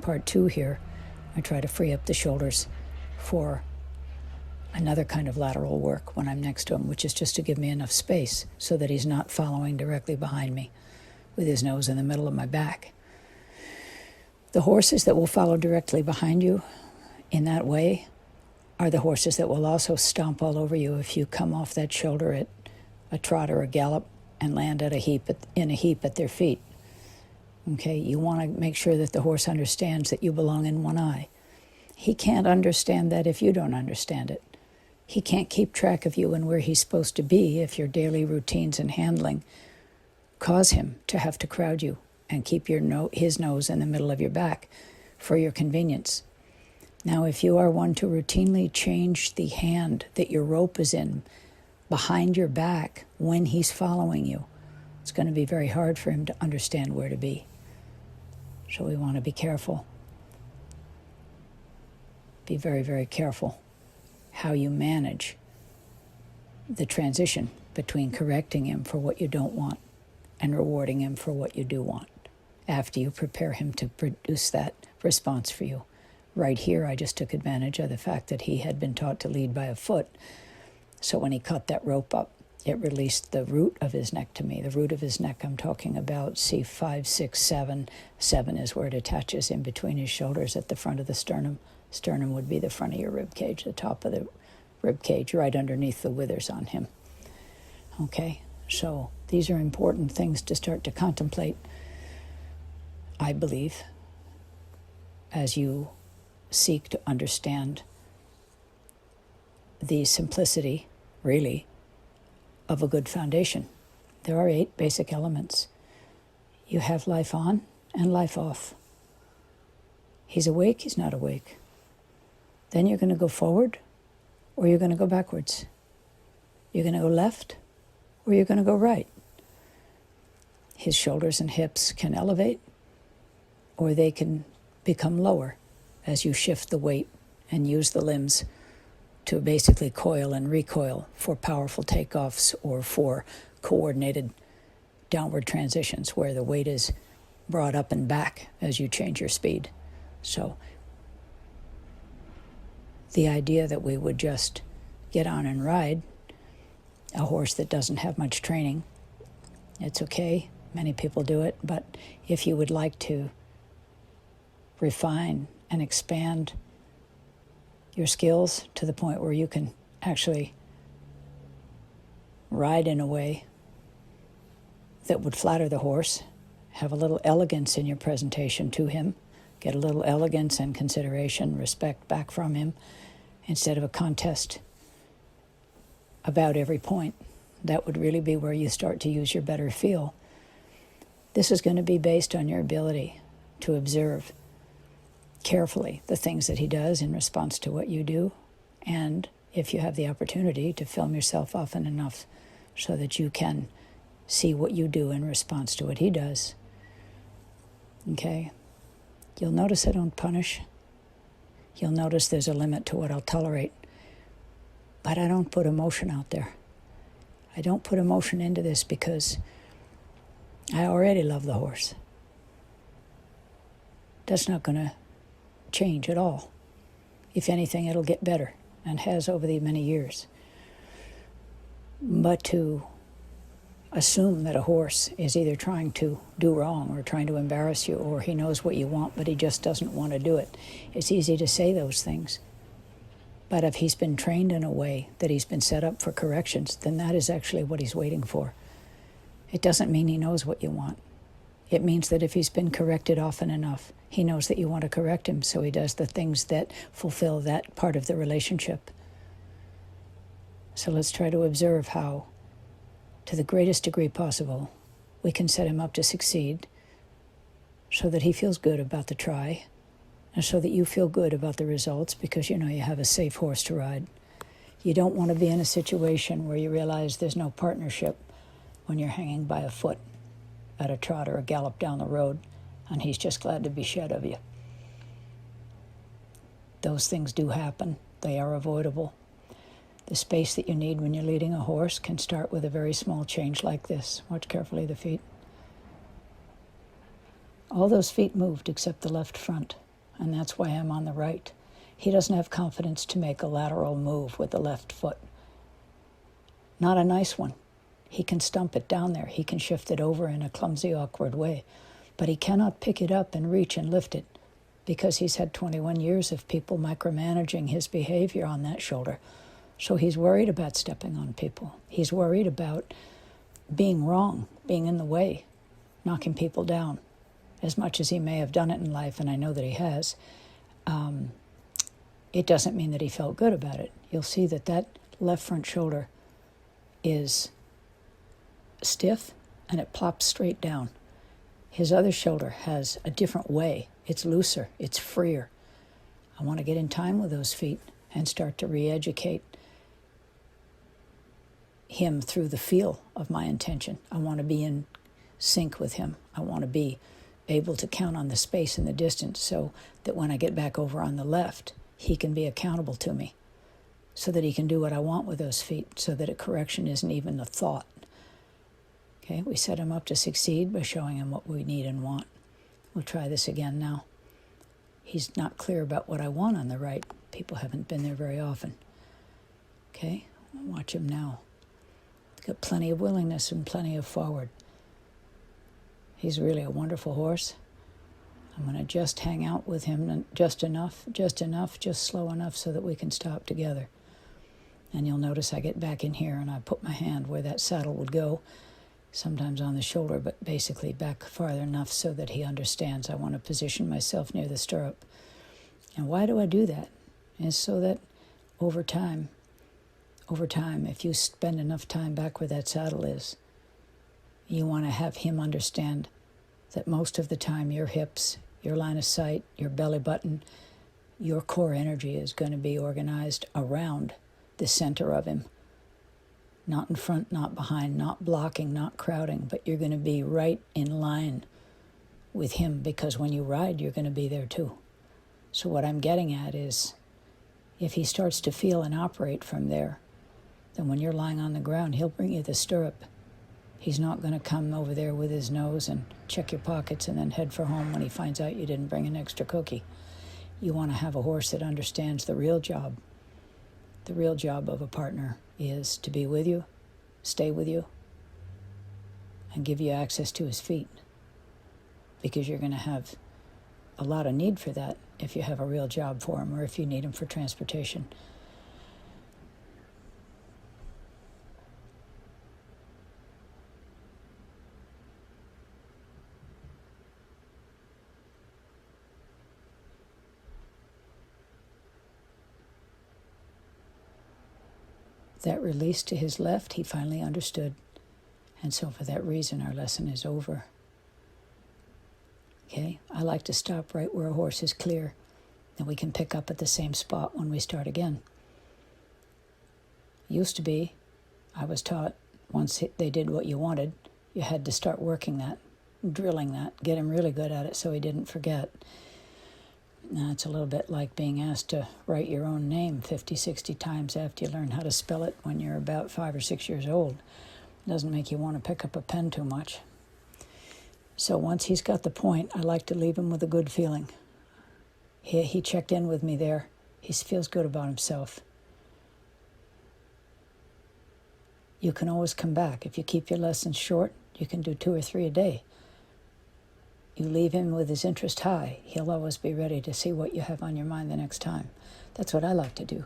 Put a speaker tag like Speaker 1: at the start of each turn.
Speaker 1: part 2 here, I try to free up the shoulders for another kind of lateral work when I'm next to him, which is just to give me enough space so that he's not following directly behind me with his nose in the middle of my back. The horses that will follow directly behind you in that way are the horses that will also stomp all over you if you come off that shoulder at a trot or a gallop and land at in a heap at their feet. Okay, you want to make sure that the horse understands that you belong in one eye. He can't understand that if you don't understand it. He can't keep track of you and where he's supposed to be if your daily routines and handling cause him to have to crowd you and keep his nose in the middle of your back for your convenience. Now, if you are one to routinely change the hand that your rope is in behind your back when he's following you, it's going to be very hard for him to understand where to be. So we want to be careful. Be very, very careful how you manage the transition between correcting him for what you don't want and rewarding him for what you do want after you prepare him to produce that response for you. Right here, I just took advantage of the fact that he had been taught to lead by a foot. So when he cut that rope up, it released the root of his neck to me. The root of his neck I'm talking about, see 5, 6, 7. 7 is where it attaches in between his shoulders at the front of the sternum. Sternum would be the front of your rib cage, the top of the rib cage, right underneath the withers on him. Okay, so these are important things to start to contemplate, I believe, as you seek to understand the simplicity, really, of a good foundation. There are 8 basic elements. You have life on and life off. He's awake, he's not awake. Then you're going to go forward or you're going to go backwards. You're going to go left or you're going to go right. His shoulders and hips can elevate or they can become lower as you shift the weight and use the limbs to basically coil and recoil for powerful takeoffs or for coordinated downward transitions where the weight is brought up and back as you change your speed. So the idea that we would just get on and ride a horse that doesn't have much training, it's okay. Many people do it. But if you would like to refine and expand your skills to the point where you can actually ride in a way that would flatter the horse, have a little elegance in your presentation to him, get a little elegance and consideration, respect back from him, instead of a contest about every point. That would really be where you start to use your better feel. This is going to be based on your ability to observe carefully the things that he does in response to what you do, and if you have the opportunity to film yourself often enough so that you can see what you do in response to what he does. Okay? You'll notice I don't punish. You'll notice there's a limit to what I'll tolerate. But I don't put emotion out there. I don't put emotion into this because I already love the horse. That's not going to change at all. If anything, it'll get better, and has over the many years. But to assume that a horse is either trying to do wrong or trying to embarrass you, or he knows what you want but he just doesn't want to do it, it's easy to say those things. But if he's been trained in a way that he's been set up for corrections, then that is actually what he's waiting for. It doesn't mean he knows what you want. It means that if he's been corrected often enough, he knows that you want to correct him, so he does the things that fulfill that part of the relationship. So let's try to observe how, to the greatest degree possible, we can set him up to succeed so that he feels good about the try, and so that you feel good about the results because you know you have a safe horse to ride. You don't want to be in a situation where you realize there's no partnership when you're hanging by a foot at a trot or a gallop down the road, and he's just glad to be shed of you. Those things do happen. They are avoidable. The space that you need when you're leading a horse can start with a very small change like this. Watch carefully the feet. All those feet moved except the left front. and that's why I'm on the right. He doesn't have confidence to make a lateral move with the left foot. Not a nice one. He can stump it down there. He can shift it over in a clumsy, awkward way. But he cannot pick it up and reach and lift it because he's had 21 years of people micromanaging his behavior on that shoulder. So he's worried about stepping on people. He's worried about being wrong, being in the way, knocking people down. As much as he may have done it in life, and I know that he has, it doesn't mean that he felt good about it. You'll see that that left front shoulder is stiff and it plops straight down. His other shoulder has a different way. It's looser, it's freer. I want to get in time with those feet and start to re-educate him through the feel of my intention. I want to be in sync with him. I want to be able to count on the space and the distance so that when I get back over on the left, he can be accountable to me, so that he can do what I want with those feet, so that a correction isn't even a thought. Okay, we set him up to succeed by showing him what we need and want. We'll try this again now. He's not clear about what I want on the right. People haven't been there very often. Okay, watch him now. He's got plenty of willingness and plenty of forward. He's really a wonderful horse. I'm going to just hang out with him just enough, just slow enough so that we can stop together. And you'll notice I get back in here and I put my hand where that saddle would go, sometimes on the shoulder, but basically back farther enough so that he understands I want to position myself near the stirrup. And why do I do that? It's so that over time, if you spend enough time back where that saddle is, you want to have him understand that most of the time your hips, your line of sight, your belly button, your core energy is going to be organized around the center of him. Not in front, not behind, not blocking, not crowding, but you're going to be right in line with him because when you ride, you're going to be there too. So what I'm getting at is if he starts to feel and operate from there, then when you're lying on the ground, he'll bring you the stirrup. He's not going to come over there with his nose and check your pockets and then head for home when he finds out you didn't bring an extra cookie. You want to have a horse that understands the real job. The real job of a partner is to be with you, stay with you, and give you access to his feet. Because you're going to have a lot of need for that if you have a real job for him or if you need him for transportation. That release to his left, he finally understood. And so for that reason, our lesson is over. Okay, I like to stop right where a horse is clear, and we can pick up at the same spot when we start again. Used to be, I was taught, once they did what you wanted, you had to start working that, drilling that, get him really good at it so he didn't forget. Now, it's a little bit like being asked to write your own name 50, 60 times after you learn how to spell it when you're about 5 or 6 years old. It doesn't make you want to pick up a pen too much. So once he's got the point, I like to leave him with a good feeling. He checked in with me there. He feels good about himself. You can always come back. If you keep your lessons short, you can do 2 or 3 a day. You leave him with his interest high. He'll always be ready to see what you have on your mind the next time. That's what I like to do.